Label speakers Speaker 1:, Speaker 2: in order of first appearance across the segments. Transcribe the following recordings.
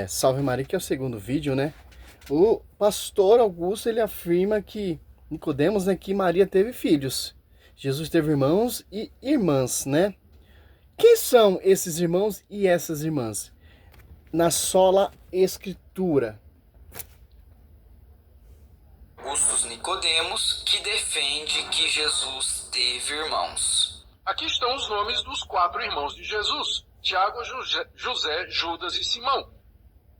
Speaker 1: Salve Maria, que é o segundo vídeo, né? O pastor Augusto, ele afirma que Nicodemos, né, que Maria teve filhos. Jesus teve irmãos e irmãs, né? Quem são esses irmãos e essas irmãs? Na sola escritura.
Speaker 2: Augustus Nicodemos, que defende que Jesus teve irmãos.
Speaker 3: Aqui estão os nomes dos 4 irmãos de Jesus: Tiago, José, Judas e Simão.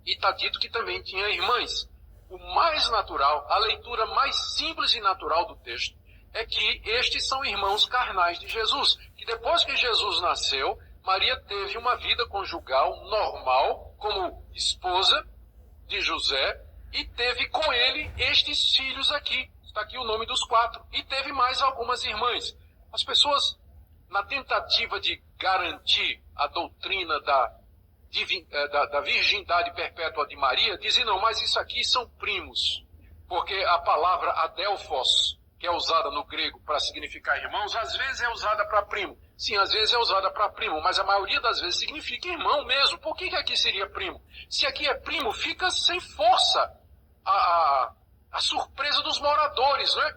Speaker 3: E está dito que também tinha irmãs. O mais natural, a leitura mais simples e natural do texto, é que estes são irmãos carnais de Jesus, que depois que Jesus nasceu, Maria teve uma vida conjugal normal, como esposa de José, e teve com ele estes filhos aqui. Está aqui o nome dos 4. E teve mais algumas irmãs. As pessoas, na tentativa de garantir a doutrina da virgindade perpétua de Maria, dizem, não, mas isso aqui são primos. Porque a palavra adelphos, que é usada no grego para significar irmãos, às vezes é usada para primo. Sim, às vezes é usada para primo, mas a maioria das vezes significa irmão mesmo. Por que aqui seria primo? Se aqui é primo, fica sem força a surpresa dos moradores, né?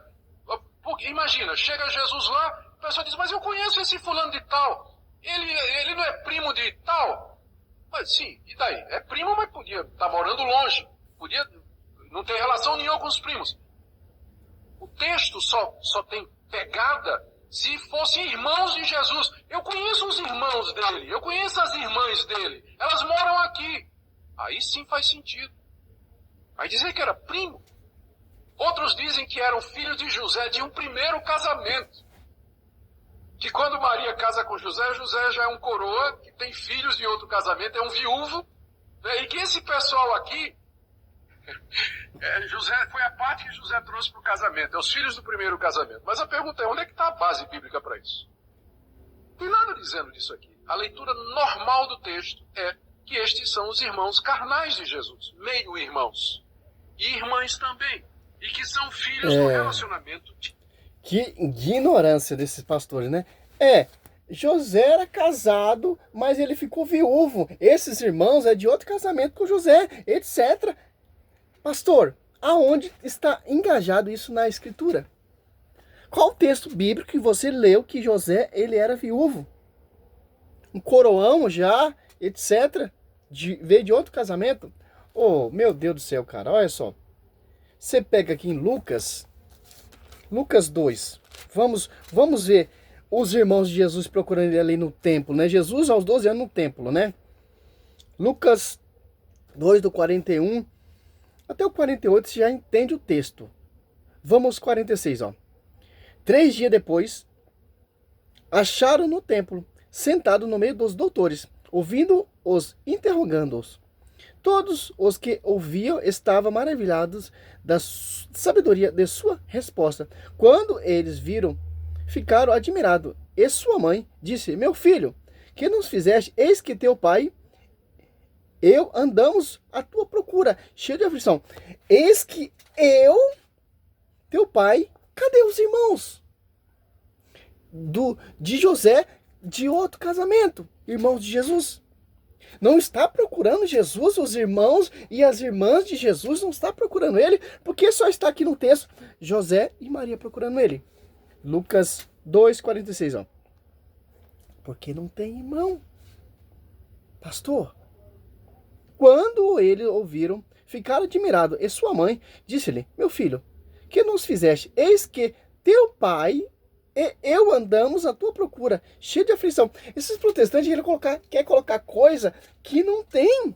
Speaker 3: Porque, imagina, chega Jesus lá, a pessoa diz, mas eu conheço esse fulano de tal. Ele não é primo de tal? Mas sim, e daí? É primo, mas podia estar morando longe. Podia não ter relação nenhuma com os primos. O texto só tem pegada se fossem irmãos de Jesus. Eu conheço os irmãos dele, eu conheço as irmãs dele. Elas moram aqui. Aí sim faz sentido. Aí dizer que era primo. Outros dizem que eram filhos de José de um primeiro casamento. Que quando Maria casa com José, José já é um coroa, que tem filhos de outro casamento, é um viúvo, né? E que esse pessoal aqui, José foi a parte que José trouxe para o casamento, é os filhos do primeiro casamento. Mas a pergunta é, onde é que está a base bíblica para isso? Não tem nada dizendo disso aqui. A leitura normal do texto é que estes são os irmãos carnais de Jesus, meio-irmãos. E irmãs também. E que são filhos do relacionamento de...
Speaker 1: Que ignorância desses pastores, né? José era casado, mas ele ficou viúvo. Esses irmãos é de outro casamento com José, etc. Pastor, aonde está engajado isso na escritura? Qual texto bíblico que você leu que José ele era viúvo? Um coroão já, etc. Veio de outro casamento? Oh, meu Deus do céu, cara, olha só. Você pega aqui em Lucas 2. Vamos ver os irmãos de Jesus procurando ele ali no templo, né? Jesus aos 12 anos no templo, né? Lucas 2 do 41 até o 48 você já entende o texto. Vamos aos 46, ó. 3 dias depois, acharam no templo, sentado no meio dos doutores, ouvindo-os, interrogando-os. Todos os que ouviam estavam maravilhados da sabedoria de sua resposta. Quando eles viram, ficaram admirados. E sua mãe disse, meu filho, que nos fizeste? Eis que teu pai, eu andamos à tua procura, cheio de aflição. Eis que teu pai, cadê os irmãos? De José, de outro casamento, irmãos de Jesus. Não está procurando Jesus, os irmãos e as irmãs de Jesus não está procurando ele, porque só está aqui no texto José e Maria procurando ele. Lucas 2:46, ó. Porque não tem irmão. Pastor, quando eles ouviram, ficaram admirados, e sua mãe disse-lhe, meu filho, que nos fizeste? Eis que teu pai e eu andamos à tua procura, cheio de aflição. Esses protestantes querem colocar coisa que não tem.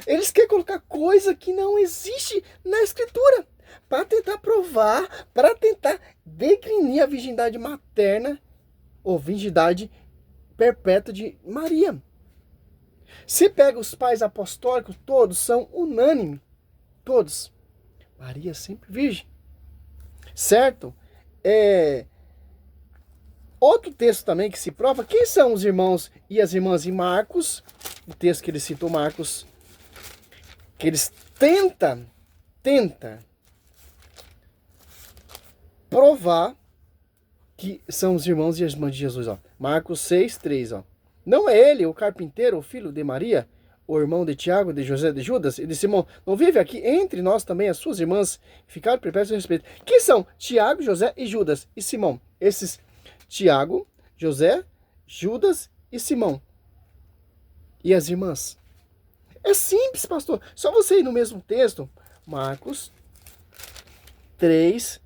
Speaker 1: Eles querem colocar coisa que não existe na escritura. Para tentar provar, para tentar declinar a virgindade materna ou virgindade perpétua de Maria. Se pega os pais apostólicos, todos são unânimes. Todos. Maria sempre virgem. Certo? Outro texto também que se prova, quem são os irmãos e as irmãs em Marcos, o texto que ele citou, Marcos, que eles tenta provar que são os irmãos e as irmãs de Jesus, ó. Marcos 6:3, ó. Não é ele o carpinteiro, o filho de Maria, o irmão de Tiago, de José, de Judas e de Simão, não vive aqui entre nós também as suas irmãs? Ficaram perplexos a respeito. Quem são Tiago, José e Judas e Simão? Esses Tiago, José, Judas e Simão. E as irmãs? É simples, pastor. Só você ir no mesmo texto, Marcos 3.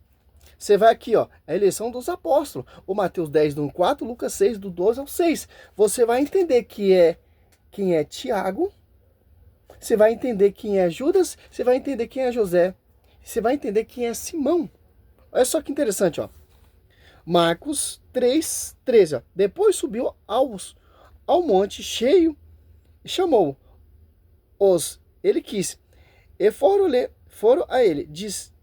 Speaker 1: Você vai aqui, ó, a eleição dos apóstolos. O Mateus 10, do 1 ao 4, Lucas 6, do 12 ao 6. Você vai entender quem é Tiago, você vai entender quem é Judas, você vai entender quem é José, você vai entender quem é Simão. Olha só que interessante, ó. Marcos 3, 13, ó. Depois subiu ao monte cheio e chamou ele quis, e foram a ele,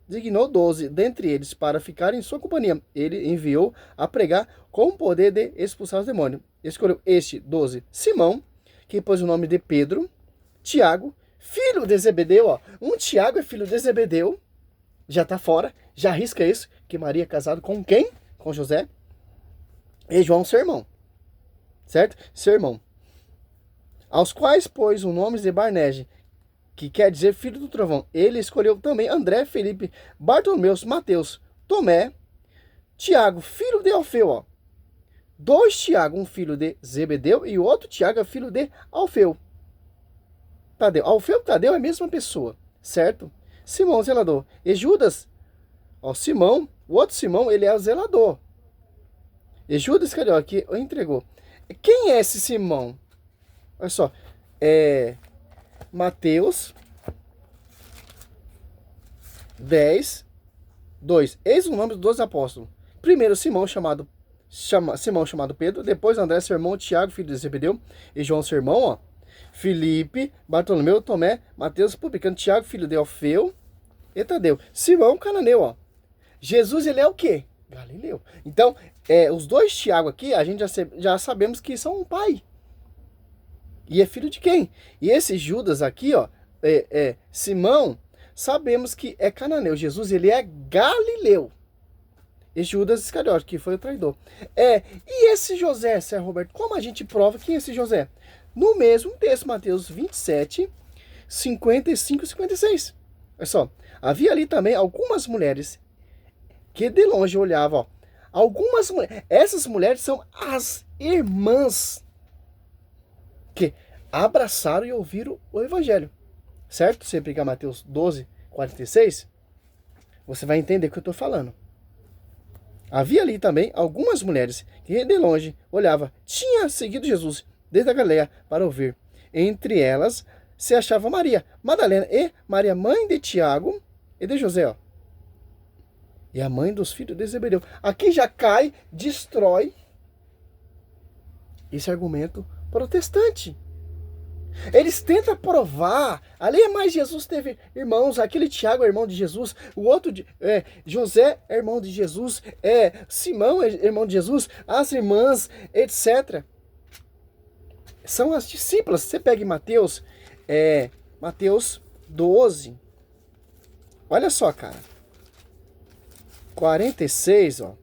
Speaker 1: designou 12 dentre eles para ficarem em sua companhia. Ele enviou a pregar com o poder de expulsar os demônios. Escolheu 12, Simão, que pôs o nome de Pedro, Tiago, filho de Zebedeu, ó. Um Tiago é filho de Zebedeu, já tá fora, já arrisca isso, que Maria é casada com quem? Com José. E João, seu irmão, certo? Seu irmão. Aos quais pôs o nome de Barnege, que quer dizer filho do trovão. Ele escolheu também André, Felipe, Bartolomeu, Mateus, Tomé, Tiago, filho de Alfeu, ó. 2 Tiago, um filho de Zebedeu, e o outro Tiago é filho de Alfeu. Tadeu. Alfeu e Tadeu é a mesma pessoa, certo? Simão, zelador. E Judas, ó, Simão, o outro Simão, ele é o zelador. E Judas Iscariote, que entregou. Quem é esse Simão? Olha só, Mateus 10, 2. Eis o nome dos 12 apóstolos. Primeiro Simão chamado Pedro, depois André, seu irmão, Tiago, filho de Zebedeu, e João, seu irmão, ó. Filipe, Bartolomeu, Tomé, Mateus, publicano, Tiago, filho de Alfeu, e Tadeu. Simão, cananeu, ó. Jesus, ele é o quê? Galileu. Então, os 2 Tiago aqui, a gente já sabemos que são um pai. E é filho de quem? E esse Judas aqui, ó, Simão, sabemos que é cananeu. Jesus, ele é Galileu. E Judas Iscariote, que foi o traidor. E esse José, Sérgio Roberto, como a gente prova quem é esse José? No mesmo texto, Mateus 27, 55 e 56. Olha só, havia ali também algumas mulheres que de longe olhavam, ó. Essas mulheres são as irmãs que abraçaram e ouviram o evangelho, certo? Você pegar Mateus 12, 46, você vai entender o que eu estou falando. Havia ali também algumas mulheres que de longe olhava, tinha seguido Jesus desde a Galileia para ouvir. Entre elas se achava Maria Madalena e Maria, mãe de Tiago e de José, ó. E a mãe dos filhos de Zebedeu. Aqui já cai, destrói esse argumento protestante. Eles tentam provar, ali mais Jesus teve irmãos, aquele Tiago é irmão de Jesus, o outro José é irmão de Jesus, Simão é irmão de Jesus, as irmãs, etc. São as discípulas. Você pega em Mateus 12, olha só, cara, 46, ó.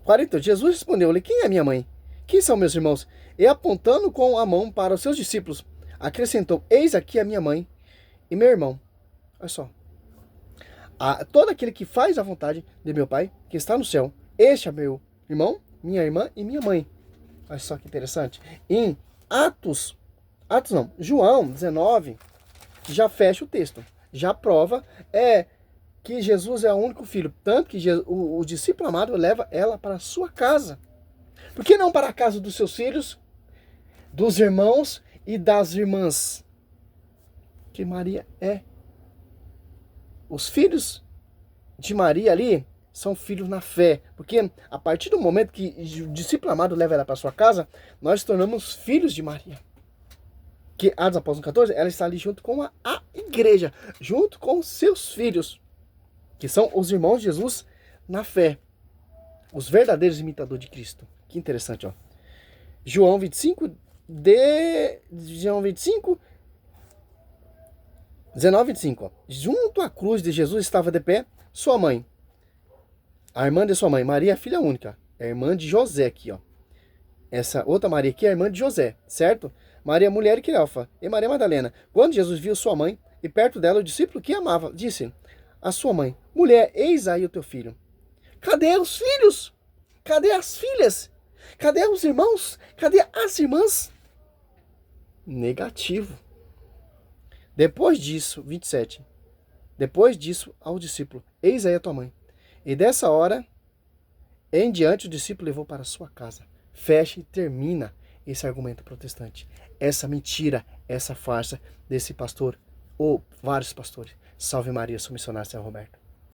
Speaker 1: 40. Jesus respondeu-lhe: quem é minha mãe? Quem são meus irmãos? E apontando com a mão para os seus discípulos, acrescentou: eis aqui a minha mãe e meu irmão. Olha só. Todo aquele que faz a vontade de meu Pai, que está no céu, este é meu irmão, minha irmã e minha mãe. Olha só que interessante. Em João 19, já fecha o texto. Já prova, que Jesus é o único filho. Tanto que o discípulo amado leva ela para a sua casa. Por que não para a casa dos seus filhos, dos irmãos e das irmãs? Que Maria é. Os filhos de Maria ali são filhos na fé. Porque a partir do momento que o discípulo amado leva ela para a sua casa, nós tornamos filhos de Maria. Que Atos Apóstolos 14, ela está ali junto com a igreja, junto com seus filhos, que são os irmãos de Jesus na fé, os verdadeiros imitadores de Cristo. Que interessante, ó. João 25, 19, 25, ó. Junto à cruz de Jesus estava de pé sua mãe, a irmã de sua mãe, Maria, filha única, a irmã de José aqui, ó. essa outra Maria aqui é a irmã de José, certo? Maria, mulher de Cleofa, e Maria Madalena. Quando Jesus viu sua mãe, e perto dela o discípulo que amava, disse a sua mãe: mulher, eis aí o teu filho. Cadê os filhos? Cadê as filhas? Cadê os irmãos? Cadê as irmãs? Negativo. Depois disso, 27. Depois disso, ao discípulo: eis aí a tua mãe. E dessa hora em diante, o discípulo levou para sua casa. Fecha e termina esse argumento protestante. Essa mentira, essa farsa desse pastor, ou vários pastores. Salve Maria, sou missionário São Roberto.